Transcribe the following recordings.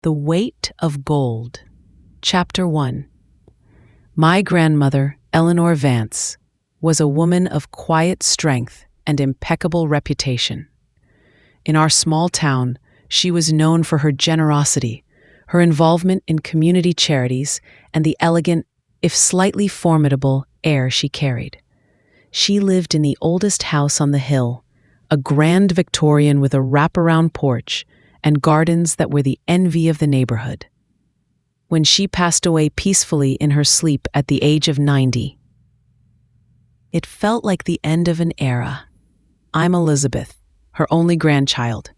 The Weight of Gold. Chapter 1. My grandmother, Eleanor Vance, was a woman of quiet strength and impeccable reputation. In our small town, she was known for her generosity, her involvement in community charities, and the elegant, if slightly formidable, air she carried. She lived in the oldest house on the hill, a grand Victorian with a wraparound porch and gardens that were the envy of the neighborhood. When she passed away peacefully in her sleep at the age of 90, it felt like the end of an era. I'm Elizabeth, her only grandchild,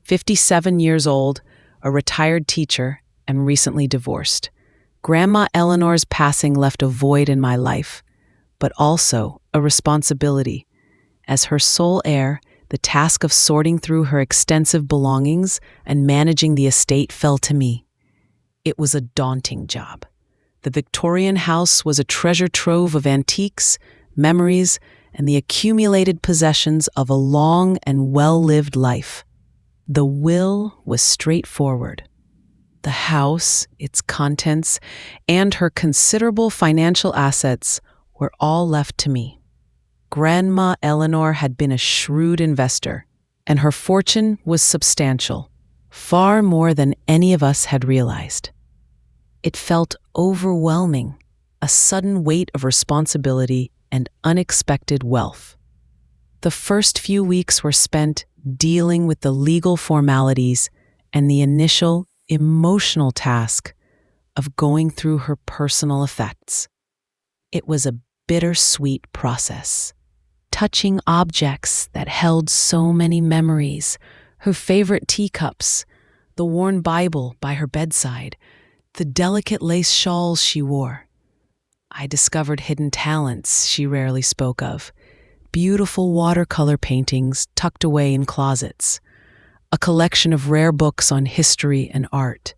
57 years old, a retired teacher, and recently divorced. Grandma Eleanor's passing left a void in my life, but also a responsibility. As her sole heir, the task of sorting through her extensive belongings and managing the estate fell to me. It was a daunting job. The Victorian house was a treasure trove of antiques, memories, and the accumulated possessions of a long and well-lived life. The will was straightforward. The house, its contents, and her considerable financial assets were all left to me. Grandma Eleanor had been a shrewd investor, and her fortune was substantial, far more than any of us had realized. It felt overwhelming, a sudden weight of responsibility and unexpected wealth. The first few weeks were spent dealing with the legal formalities and the initial emotional task of going through her personal effects. It was a bittersweet process. Touching objects that held so many memories, her favorite teacups, the worn Bible by her bedside, the delicate lace shawls she wore. I discovered hidden talents she rarely spoke of, beautiful watercolor paintings tucked away in closets, a collection of rare books on history and art.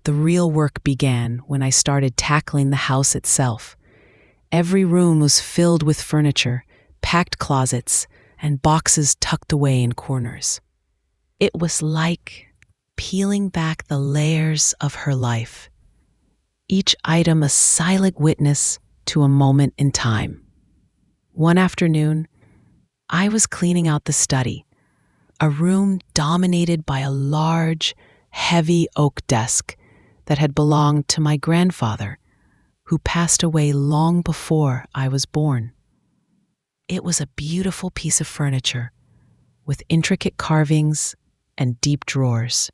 The real work began when I started tackling the house itself. Every room was filled with furniture, packed closets, and boxes tucked away in corners. It was like peeling back the layers of her life, each item a silent witness to a moment in time. One afternoon, I was cleaning out the study, a room dominated by a large, heavy oak desk that had belonged to my grandfather, who passed away long before I was born. It was a beautiful piece of furniture with intricate carvings and deep drawers.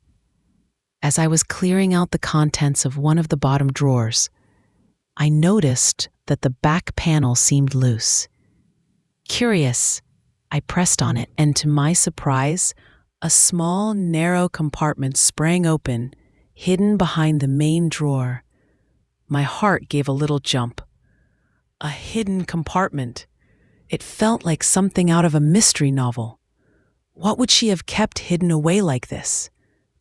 As I was clearing out the contents of one of the bottom drawers, I noticed that the back panel seemed loose. Curious, I pressed on it, and to my surprise, a small, narrow compartment sprang open, hidden behind the main drawer. My heart gave a little jump. A hidden compartment. It felt like something out of a mystery novel. What would she have kept hidden away like this?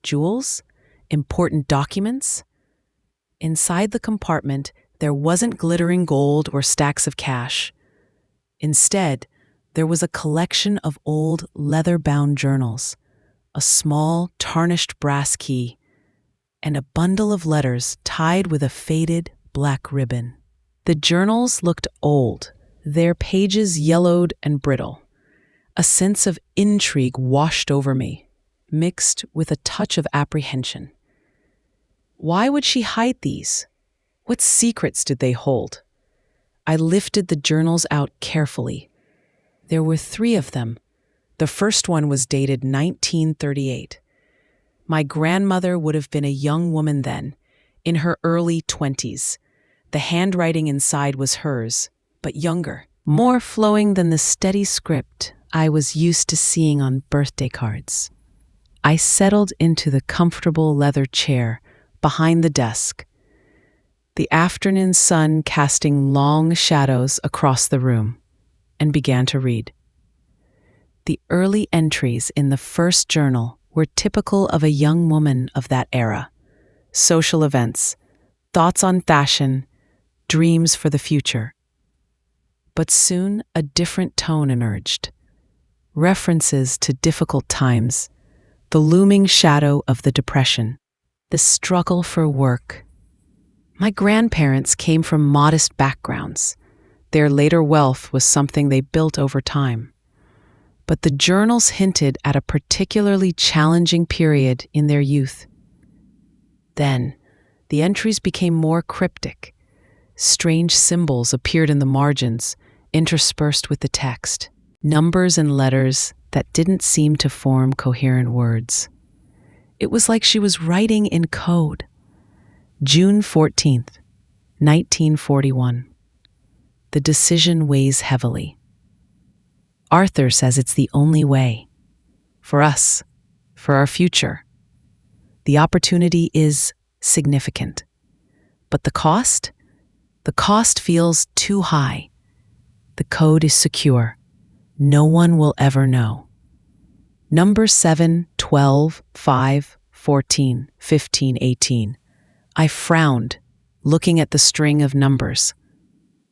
Jewels? Important documents? Inside the compartment, there wasn't glittering gold or stacks of cash. Instead, there was a collection of old leather-bound journals, a small, tarnished brass key, and a bundle of letters tied with a faded black ribbon. The journals looked old, their pages yellowed and brittle. A sense of intrigue washed over me, mixed with a touch of apprehension. Why would she hide these? What secrets did they hold? I lifted the journals out carefully. There were 3 of them. The first one was dated 1938. My grandmother would have been a young woman then, in her early 20s. The handwriting inside was hers, but younger, more flowing than the steady script I was used to seeing on birthday cards. I settled into the comfortable leather chair behind the desk, the afternoon sun casting long shadows across the room, and began to read. The early entries in the first journal were typical of a young woman of that era. Social events, thoughts on fashion, dreams for the future. But soon a different tone emerged. References to difficult times, the looming shadow of the Depression. The struggle for work. My grandparents came from modest backgrounds. Their later wealth was something they built over time. But the journals hinted at a particularly challenging period in their youth. Then, the entries became more cryptic. Strange symbols appeared in the margins, interspersed with the text. Numbers and letters that didn't seem to form coherent words. It was like she was writing in code. June 14th, 1941. The decision weighs heavily. Arthur says it's the only way. For us, for our future. The opportunity is significant. But the cost? The cost feels too high. The code is secure. No one will ever know. Numbers 7, 12, 5, 14, 15, 18. I frowned, looking at the string of numbers.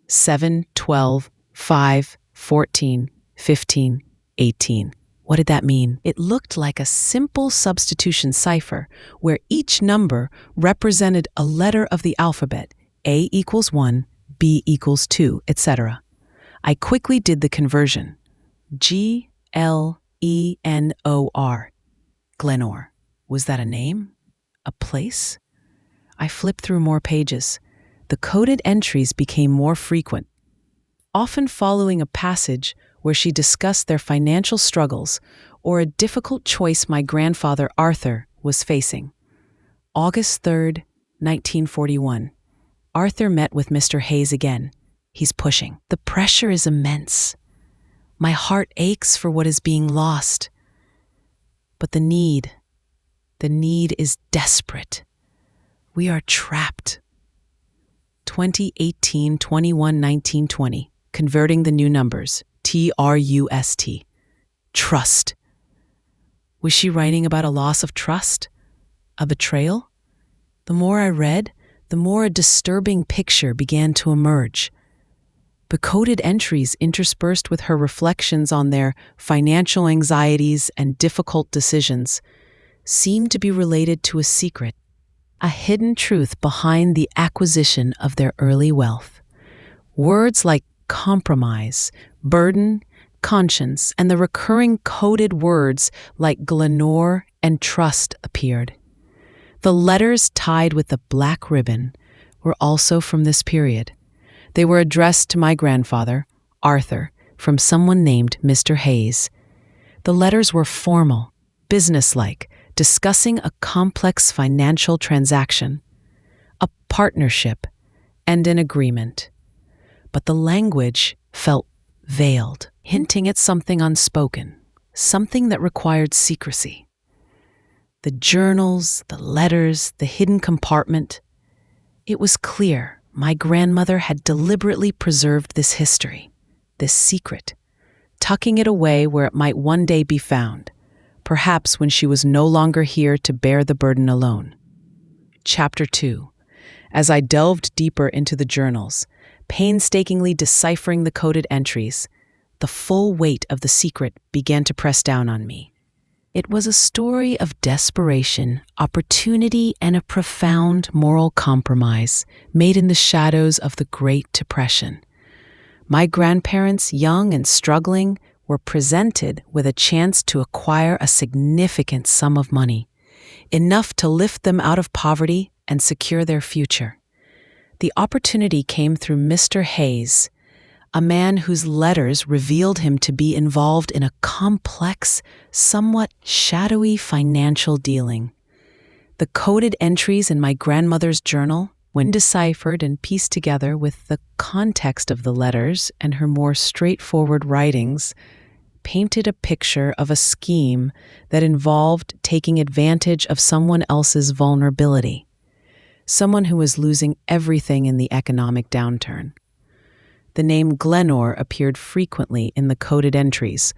7, 12, 5, 14, 15, 18. What did that mean? It looked like a simple substitution cipher where each number represented a letter of the alphabet, A equals 1, B equals 2, etc. I quickly did the conversion. Glenor. Glenor. Was that a name? A place? I flipped through more pages. The coded entries became more frequent, often following a passage where she discussed their financial struggles or a difficult choice my grandfather Arthur was facing. August 3rd, 1941. Arthur met with Mr. Hayes again. He's pushing. The pressure is immense. My heart aches for what is being lost. But the need is desperate. We are trapped. 2018, 21, 19, 20. Converting the new numbers. TRUST. Trust. Was she writing about a loss of trust? A betrayal? The more I read, the more a disturbing picture began to emerge. The coded entries interspersed with her reflections on their financial anxieties and difficult decisions seemed to be related to a secret, a hidden truth behind the acquisition of their early wealth. Words like compromise, burden, conscience, and the recurring coded words like Glenor and trust appeared. The letters tied with the black ribbon were also from this period. They were addressed to my grandfather, Arthur, from someone named Mr. Hayes. The letters were formal, businesslike, discussing a complex financial transaction, a partnership, and an agreement. But the language felt veiled, hinting at something unspoken, something that required secrecy. The journals, the letters, the hidden compartment. It was clear my grandmother had deliberately preserved this history, this secret, tucking it away where it might one day be found, perhaps when she was no longer here to bear the burden alone. Chapter 2. As I delved deeper into the journals, painstakingly deciphering the coded entries, the full weight of the secret began to press down on me. It was a story of desperation, opportunity, and a profound moral compromise made in the shadows of the Great Depression. My grandparents, young and struggling, were presented with a chance to acquire a significant sum of money, enough to lift them out of poverty and secure their future. The opportunity came through Mr. Hayes, a man whose letters revealed him to be involved in a complex, somewhat shadowy financial dealing. The coded entries in my grandmother's journal, when deciphered and pieced together with the context of the letters and her more straightforward writings, painted a picture of a scheme that involved taking advantage of someone else's vulnerability, someone who was losing everything in the economic downturn. The name Glenor appeared frequently in the coded entries,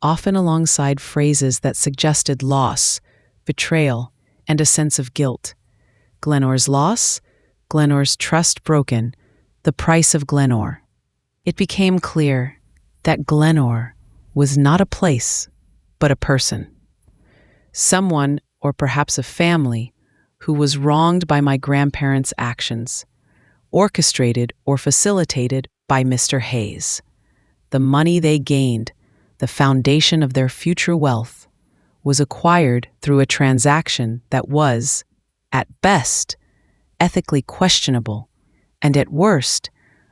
often alongside phrases that suggested loss, betrayal, and a sense of guilt. Glenor's loss, Glenor's trust broken, the price of Glenor. It became clear that Glenor was not a place, but a person. Someone, or perhaps a family, who was wronged by my grandparents' actions, orchestrated or facilitated by Mr. Hayes. The money they gained, the foundation of their future wealth, was acquired through a transaction that was, at best, ethically questionable, and at worst,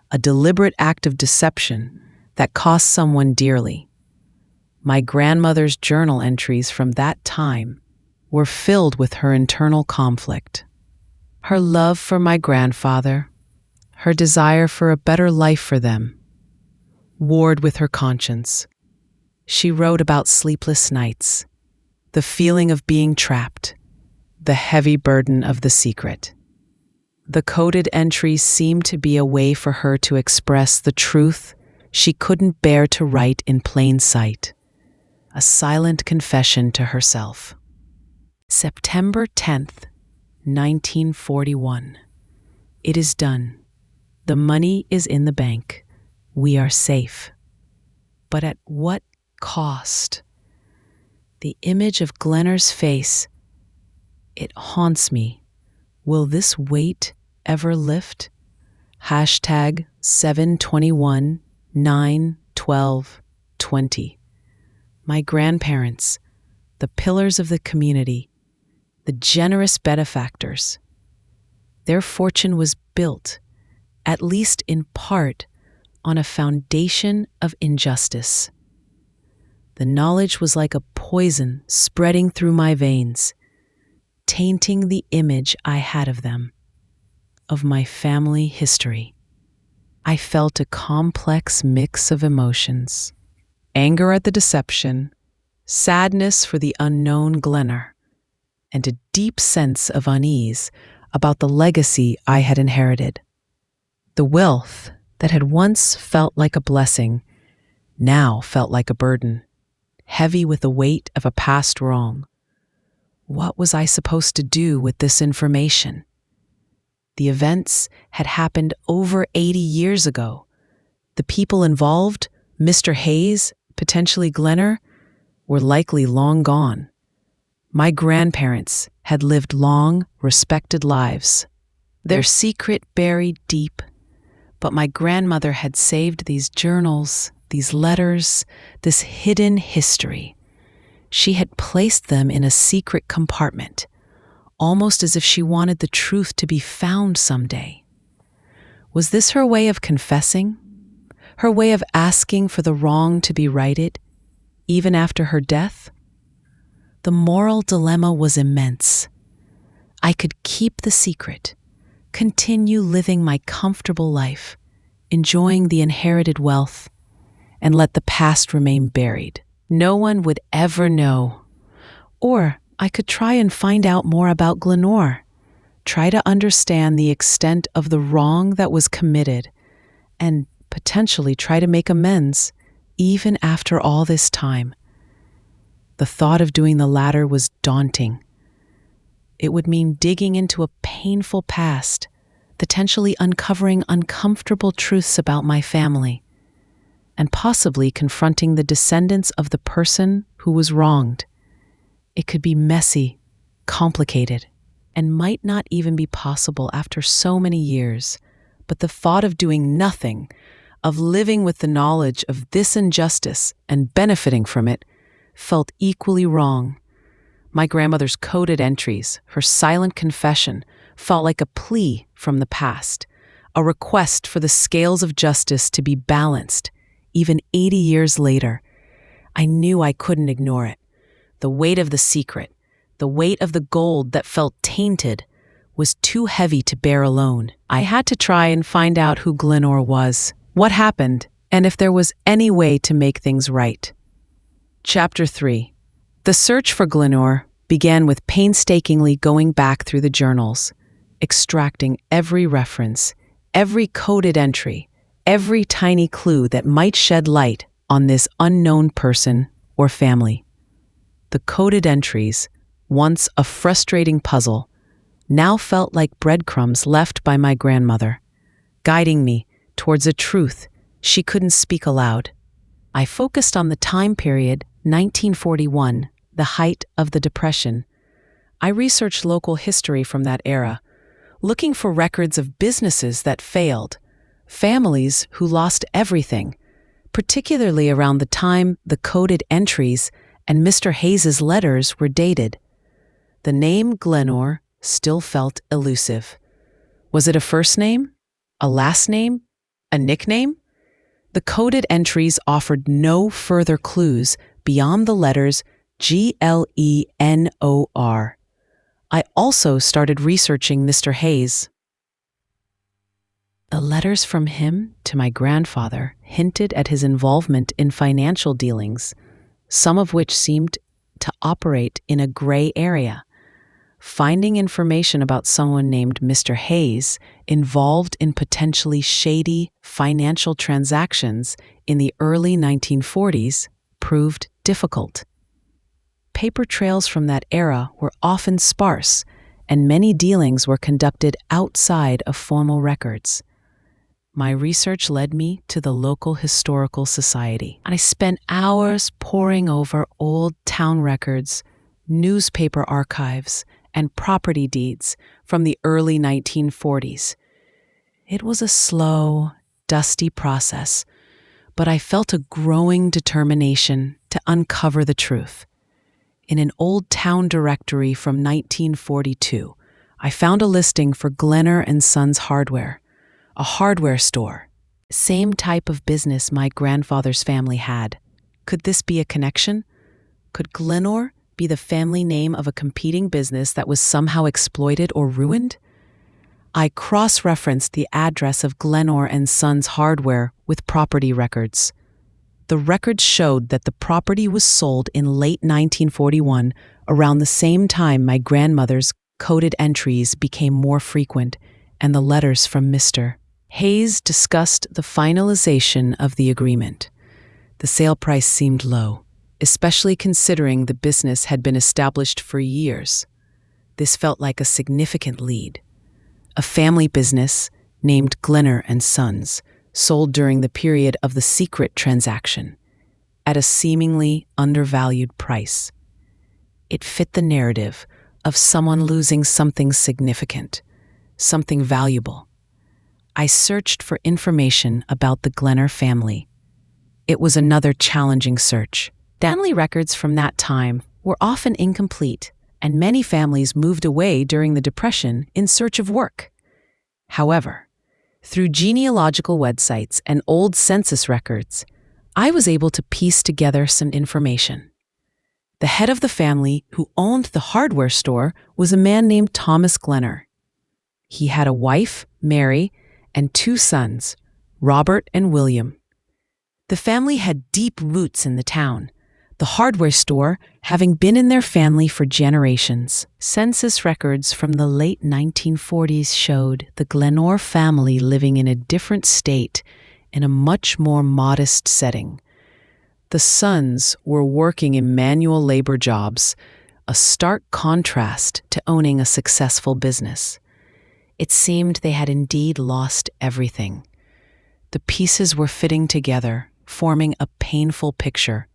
a deliberate act of deception that cost someone dearly. My grandmother's journal entries from that time were filled with her internal conflict. Her love for my grandfather, her desire for a better life for them, warred with her conscience. She wrote about sleepless nights, the feeling of being trapped, the heavy burden of the secret. The coded entries seemed to be a way for her to express the truth she couldn't bear to write in plain sight, a silent confession to herself. September 10th, 1941. It is done. The money is in the bank. We are safe. But at what cost? The image of Glenor's face, it haunts me. Will this weight ever lift? Hashtag 721 9 12 20. My grandparents, the pillars of the community, the generous benefactors. Their fortune was built, at least in part, on a foundation of injustice. The knowledge was like a poison spreading through my veins, tainting the image I had of them, of my family history. I felt a complex mix of emotions: anger at the deception, sadness for the unknown Glenor, and a deep sense of unease about the legacy I had inherited. The wealth that had once felt like a blessing now felt like a burden, heavy with the weight of a past wrong. What was I supposed to do with this information? The events had happened over 80 years ago. The people involved, Mr. Hayes, potentially Glenor, were likely long gone. My grandparents had lived long, respected lives, their secret buried deep. But my grandmother had saved these journals, these letters, this hidden history. She had placed them in a secret compartment, almost as if she wanted the truth to be found someday. Was this her way of confessing? Her way of asking for the wrong to be righted, even after her death? The moral dilemma was immense. I could keep the secret, continue living my comfortable life, enjoying the inherited wealth, and let the past remain buried. No one would ever know. Or I could try and find out more about Glenor, try to understand the extent of the wrong that was committed, and potentially try to make amends even after all this time. The thought of doing the latter was daunting. It would mean digging into a painful past, potentially uncovering uncomfortable truths about my family, and possibly confronting the descendants of the person who was wronged. It could be messy, complicated, and might not even be possible after so many years, but the thought of doing nothing, of living with the knowledge of this injustice and benefiting from it, felt equally wrong. My grandmother's coded entries, her silent confession, felt like a plea from the past, a request for the scales of justice to be balanced, even 80 years later. I knew I couldn't ignore it. The weight of the secret, the weight of the gold that felt tainted, was too heavy to bear alone. I had to try and find out who Glenor was, what happened, and if there was any way to make things right. Chapter 3. The search for Glenor began with painstakingly going back through the journals, extracting every reference, every coded entry, every tiny clue that might shed light on this unknown person or family. The coded entries, once a frustrating puzzle, now felt like breadcrumbs left by my grandmother, guiding me towards a truth she couldn't speak aloud. I focused on the time period 1941, the height of the Depression. I researched local history from that era, looking for records of businesses that failed, families who lost everything, particularly around the time the coded entries and Mr. Hayes's letters were dated. The name Glenor still felt elusive. Was it a first name? A last name? A nickname? The coded entries offered no further clues beyond the letters Glenor. I also started researching Mr. Hayes. The letters from him to my grandfather hinted at his involvement in financial dealings, some of which seemed to operate in a gray area. Finding information about someone named Mr. Hayes involved in potentially shady financial transactions in the early 1940s proved difficult. Paper trails from that era were often sparse, and many dealings were conducted outside of formal records. My research led me to the local historical society. I spent hours poring over old town records, newspaper archives, and property deeds from the early 1940s. It was a slow, dusty process, but I felt a growing determination to uncover the truth. In an old town directory from 1942, I found a listing for Glenor and Sons Hardware, a hardware store. Same type of business my grandfather's family had. Could this be a connection? Could Glenor be the family name of a competing business that was somehow exploited or ruined? I cross-referenced the address of Glenor and Sons Hardware with property records. The records showed that the property was sold in late 1941, around the same time my grandmother's coded entries became more frequent and the letters from Mr. Hayes discussed the finalization of the agreement. The sale price seemed low, especially considering the business had been established for years. This felt like a significant lead. A family business named Glenor and Sons sold during the period of the secret transaction at a seemingly undervalued price. It fit the narrative of someone losing something significant, something valuable. I searched for information about the Glenor family. It was another challenging search. Family records from that time were often incomplete, and many families moved away during the Depression in search of work. However, through genealogical websites and old census records, I was able to piece together some information. The head of the family who owned the hardware store was a man named Thomas Glenor. He had a wife, Mary, and two sons, Robert and William. The family had deep roots in the town, the hardware store having been in their family for generations. Census records from the late 1940s showed the Glenor family living in a different state in a much more modest setting. The sons were working in manual labor jobs, a stark contrast to owning a successful business. It seemed they had indeed lost everything. The pieces were fitting together, forming a painful picture.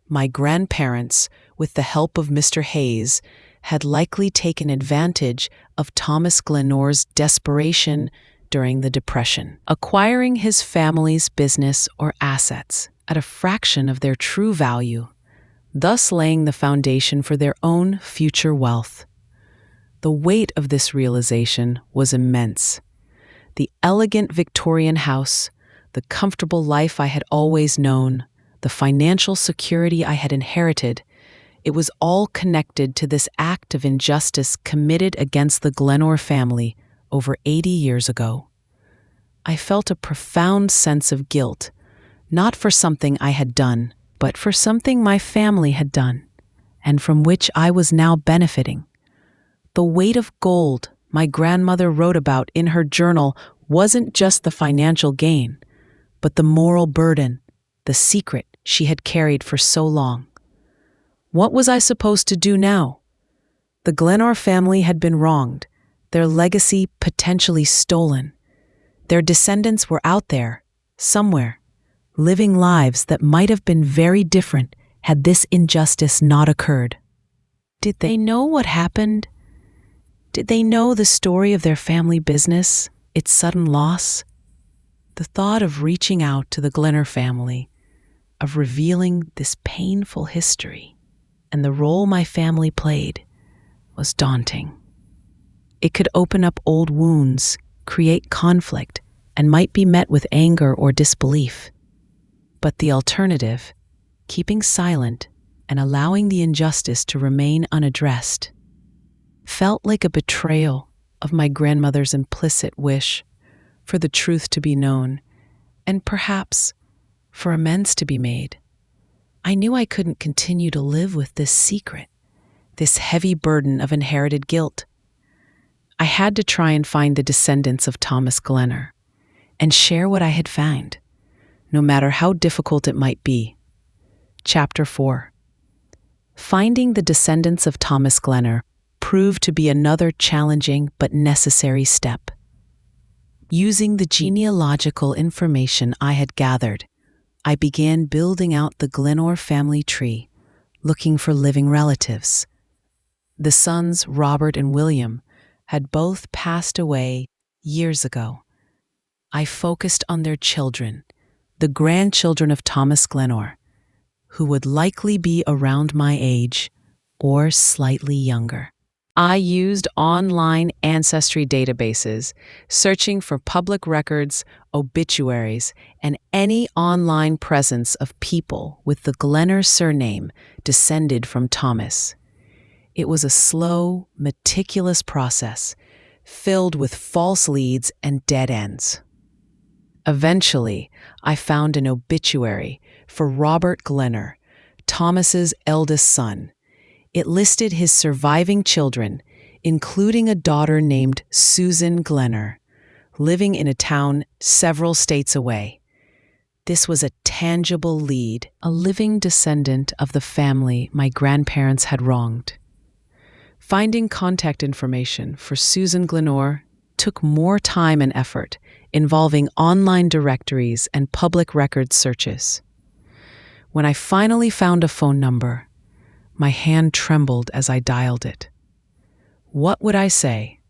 My grandparents, with the help of Mr. Hayes, had likely taken advantage of Thomas Glenor's desperation during the Depression, acquiring his family's business or assets at a fraction of their true value, thus laying the foundation for their own future wealth. The weight of this realization was immense. The elegant Victorian house, the comfortable life I had always known, the financial security I had inherited, it was all connected to this act of injustice committed against the Glenor family over 80 years ago. I felt a profound sense of guilt, not for something I had done, but for something my family had done, and from which I was now benefiting. The weight of gold my grandmother wrote about in her journal wasn't just the financial gain, but the moral burden, the secret she had carried for so long. What was I supposed to do now? The Glenor family had been wronged, their legacy potentially stolen. Their descendants were out there, somewhere, living lives that might have been very different had this injustice not occurred. Did they know what happened? Did they know the story of their family business, its sudden loss? The thought of reaching out to the Glenor family, of revealing this painful history, and the role my family played, was daunting. It could open up old wounds, create conflict, and might be met with anger or disbelief. But the alternative, keeping silent and allowing the injustice to remain unaddressed, felt like a betrayal of my grandmother's implicit wish for the truth to be known, and perhaps for amends to be made. I knew I couldn't continue to live with this secret, this heavy burden of inherited guilt. I had to try and find the descendants of Thomas Glenor and share what I had found, no matter how difficult it might be. Chapter 4. Finding the descendants of Thomas Glenor proved to be another challenging but necessary step. Using the genealogical information I had gathered, I began building out the Glenor family tree, looking for living relatives. The sons, Robert and William, had both passed away years ago. I focused on their children, the grandchildren of Thomas Glenor, who would likely be around my age or slightly younger. I used online ancestry databases, searching for public records, obituaries, and any online presence of people with the Glenor surname descended from Thomas. It was a slow, meticulous process, filled with false leads and dead ends. Eventually, I found an obituary for Robert Glenor, Thomas's eldest son. It listed his surviving children, including a daughter named Susan Glenor, living in a town several states away. This was a tangible lead, a living descendant of the family my grandparents had wronged. Finding contact information for Susan Glenor took more time and effort, involving online directories and public records searches. When I finally found a phone number, my hand trembled as I dialed it. What would I say?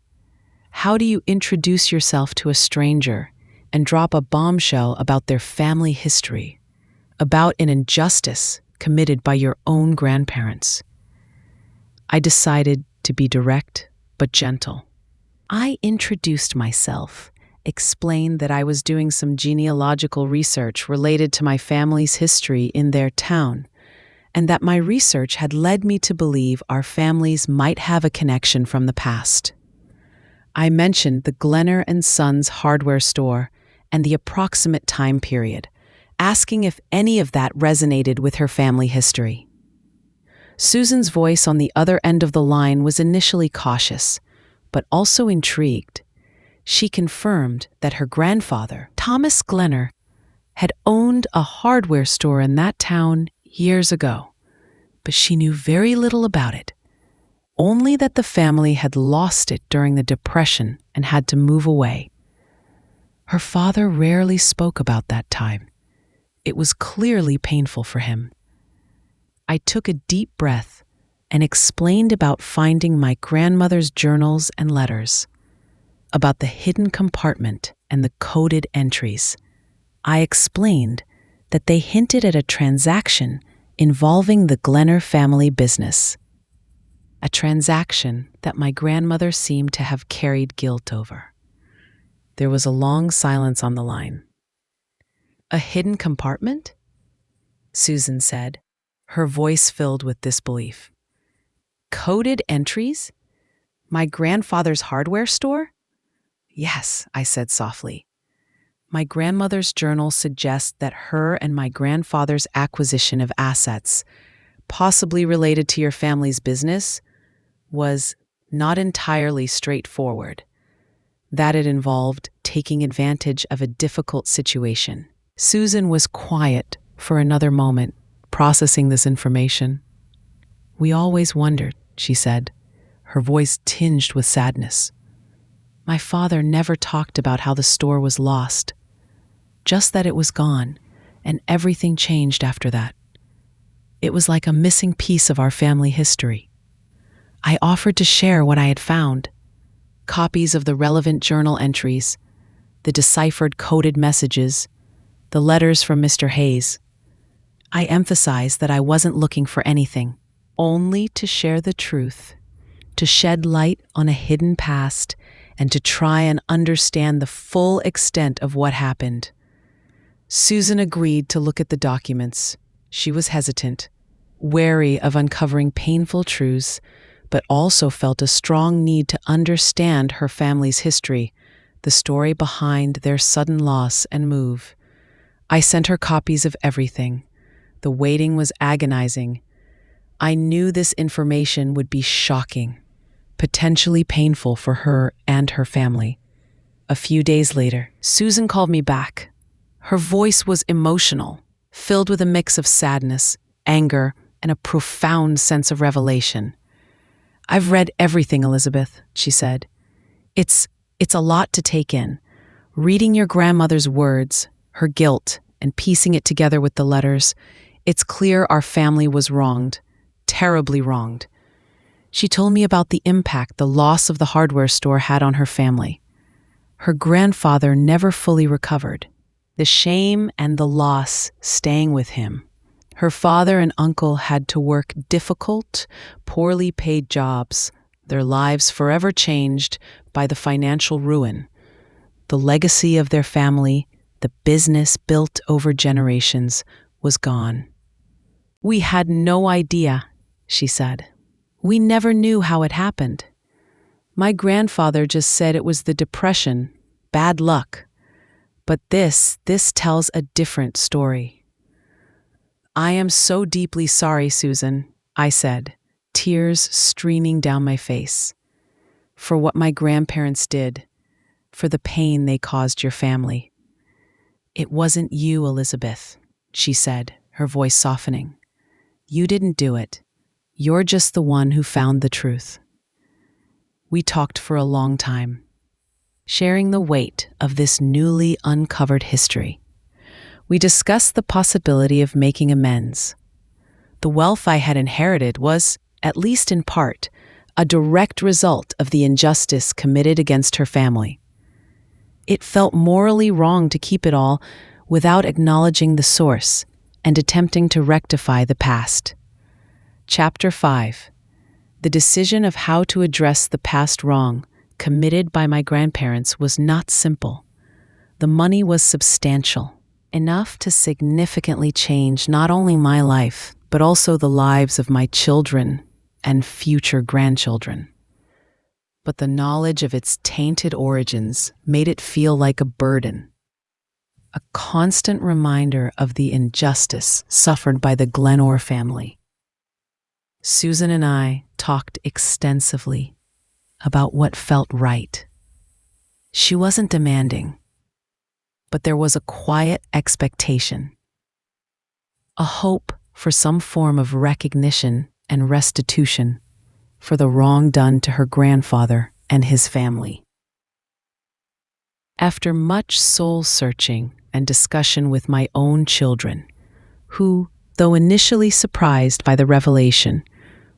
How do you introduce yourself to a stranger and drop a bombshell about their family history, about an injustice committed by your own grandparents? I decided to be direct but gentle. I introduced myself, explained that I was doing some genealogical research related to my family's history in their town, and that my research had led me to believe our families might have a connection from the past. I mentioned the Glenor and Sons hardware store and the approximate time period, asking if any of that resonated with her family history. Susan's voice on the other end of the line was initially cautious, but also intrigued. She confirmed that her grandfather, Thomas Glenor, had owned a hardware store in that town years ago, but she knew very little about it, only that the family had lost it during the Depression and had to move away. Her father rarely spoke about that time. It was clearly painful for him. I took a deep breath and explained about finding my grandmother's journals and letters, about the hidden compartment and the coded entries. I explained that they hinted at a transaction involving the Glenor family business, a transaction that my grandmother seemed to have carried guilt over. There was a long silence on the line. "A hidden compartment?" Susan said, her voice filled with disbelief. "Coded entries? My grandfather's hardware store?" "Yes," I said softly. "My grandmother's journal suggests that her and my grandfather's acquisition of assets, possibly related to your family's business, was not entirely straightforward, that it involved taking advantage of a difficult situation." Susan was quiet for another moment, processing this information. "We always wondered," she said, her voice tinged with sadness. "My father never talked about how the store was lost, just that it was gone, and everything changed after that. It was like a missing piece of our family history." I offered to share what I had found: copies of the relevant journal entries, the deciphered coded messages, the letters from Mr. Hayes. I emphasized that I wasn't looking for anything, only to share the truth, to shed light on a hidden past, and to try and understand the full extent of what happened. Susan agreed to look at the documents. She was hesitant, wary of uncovering painful truths, but also felt a strong need to understand her family's history, the story behind their sudden loss and move. I sent her copies of everything. The waiting was agonizing. I knew this information would be shocking, potentially painful for her and her family. A few days later, Susan called me back. Her voice was emotional, filled with a mix of sadness, anger, and a profound sense of revelation. "I've read everything, Elizabeth," she said. It's a lot to take in. Reading your grandmother's words, her guilt, and piecing it together with the letters, it's clear our family was wronged, terribly wronged. She told me about the impact the loss of the hardware store had on her family. Her grandfather never fully recovered, the shame and the loss staying with him. Her father and uncle had to work difficult, poorly paid jobs, their lives forever changed by the financial ruin. The legacy of their family, the business built over generations, was gone. "We had no idea," she said. "We never knew how it happened. My grandfather just said it was the Depression, bad luck. But this tells a different story." "I am so deeply sorry, Susan," I said, tears streaming down my face, "for what my grandparents did, for the pain they caused your family." "It wasn't you, Elizabeth," she said, her voice softening. "You didn't do it. You're just the one who found the truth." We talked for a long time, sharing the weight of this newly uncovered history. We discussed the possibility of making amends. The wealth I had inherited was, at least in part, a direct result of the injustice committed against her family. It felt morally wrong to keep it all without acknowledging the source and attempting to rectify the past. Chapter 5. The decision of how to address the past wrong committed by my grandparents was not simple. The money was substantial, enough to significantly change not only my life, but also the lives of my children and future grandchildren. But the knowledge of its tainted origins made it feel like a burden, a constant reminder of the injustice suffered by the Glenor family. Susan and I talked extensively about what felt right. She wasn't demanding, but there was a quiet expectation, a hope for some form of recognition and restitution for the wrong done to her grandfather and his family. After much soul-searching and discussion with my own children, who, though initially surprised by the revelation,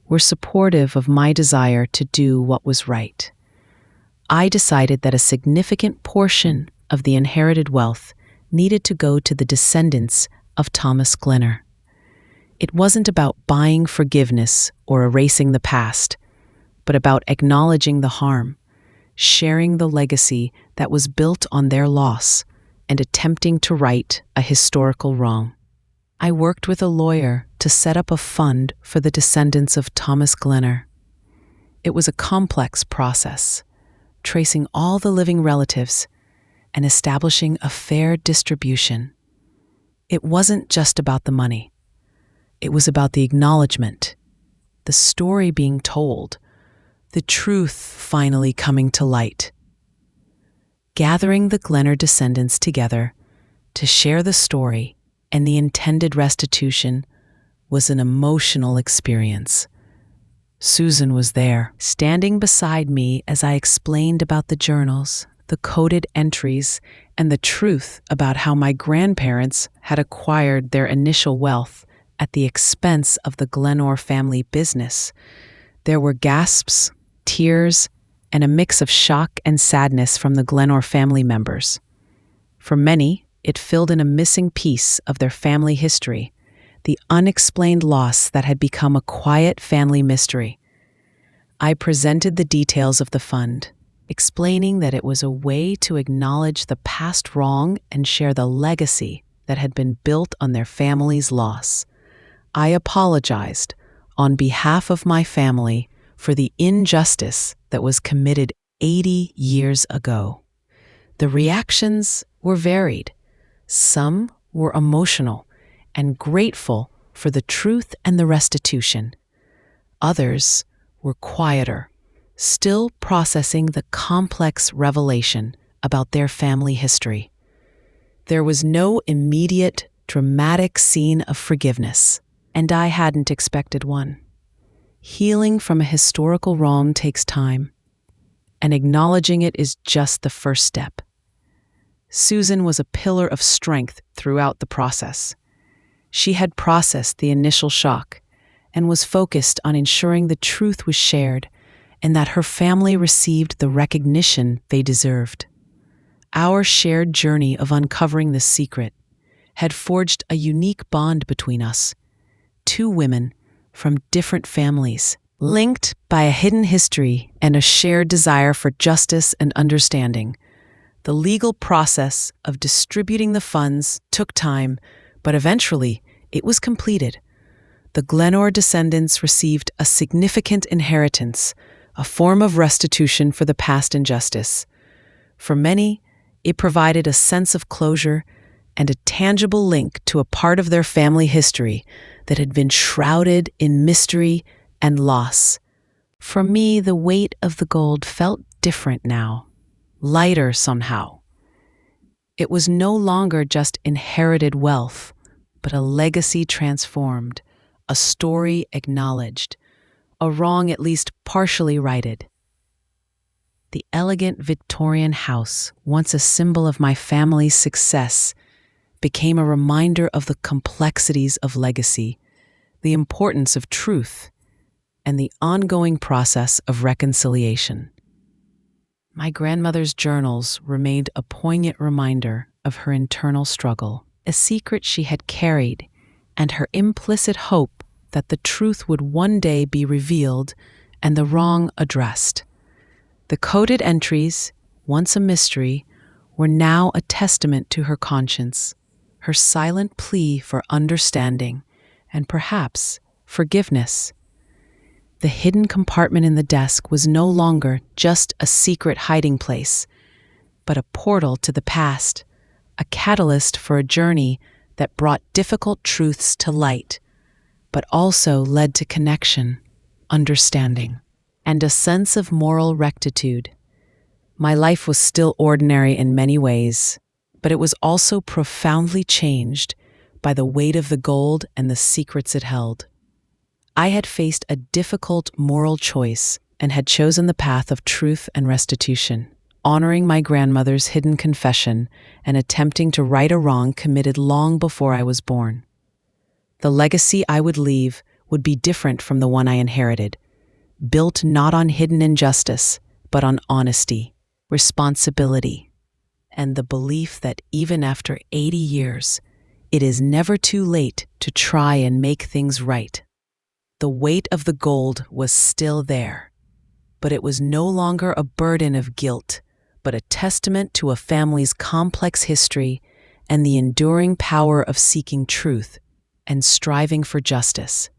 were supportive of my desire to do what was right, I decided that a significant portion of the inherited wealth needed to go to the descendants of Thomas Glenor. It wasn't about buying forgiveness or erasing the past, but about acknowledging the harm, sharing the legacy that was built on their loss, and attempting to right a historical wrong. I worked with a lawyer to set up a fund for the descendants of Thomas Glenor. It was a complex process, tracing all the living relatives and establishing a fair distribution. It wasn't just about the money. It was about the acknowledgement, the story being told, the truth finally coming to light. Gathering the Glenor descendants together to share the story and the intended restitution was an emotional experience. Susan was there, standing beside me as I explained about the journals, the coded entries, and the truth about how my grandparents had acquired their initial wealth at the expense of the Glenor family business. There were gasps, tears, and a mix of shock and sadness from the Glenor family members. For many, it filled in a missing piece of their family history, the unexplained loss that had become a quiet family mystery. I presented the details of the fund, explaining that it was a way to acknowledge the past wrong and share the legacy that had been built on their family's loss. I apologized on behalf of my family for the injustice that was committed 80 years ago. The reactions were varied. Some were emotional and grateful for the truth and the restitution. Others were quieter, still processing the complex revelation about their family history. There was no immediate, dramatic scene of forgiveness, and I hadn't expected one. Healing from a historical wrong takes time, and acknowledging it is just the first step. Susan was a pillar of strength throughout the process. She had processed the initial shock and was focused on ensuring the truth was shared and that her family received the recognition they deserved. Our shared journey of uncovering the secret had forged a unique bond between us, two women from different families, linked by a hidden history and a shared desire for justice and understanding. The legal process of distributing the funds took time, but eventually it was completed. The Glenor descendants received a significant inheritance, a form of restitution for the past injustice. For many, it provided a sense of closure and a tangible link to a part of their family history that had been shrouded in mystery and loss. For me, the weight of the gold felt different now, lighter somehow. It was no longer just inherited wealth, but a legacy transformed, a story acknowledged, a wrong at least partially righted. The elegant Victorian house, once a symbol of my family's success, became a reminder of the complexities of legacy, the importance of truth, and the ongoing process of reconciliation. My grandmother's journals remained a poignant reminder of her internal struggle, a secret she had carried, and her implicit hope that the truth would one day be revealed and the wrong addressed. The coded entries, once a mystery, were now a testament to her conscience, her silent plea for understanding, and perhaps forgiveness. The hidden compartment in the desk was no longer just a secret hiding place, but a portal to the past, a catalyst for a journey that brought difficult truths to light, but also led to connection, understanding, and a sense of moral rectitude. My life was still ordinary in many ways, but it was also profoundly changed by the weight of the gold and the secrets it held. I had faced a difficult moral choice and had chosen the path of truth and restitution, honoring my grandmother's hidden confession and attempting to right a wrong committed long before I was born. The legacy I would leave would be different from the one I inherited, built not on hidden injustice, but on honesty, responsibility, and the belief that even after 80 years, it is never too late to try and make things right. The weight of the gold was still there, but it was no longer a burden of guilt, but a testament to a family's complex history and the enduring power of seeking truth and striving for justice.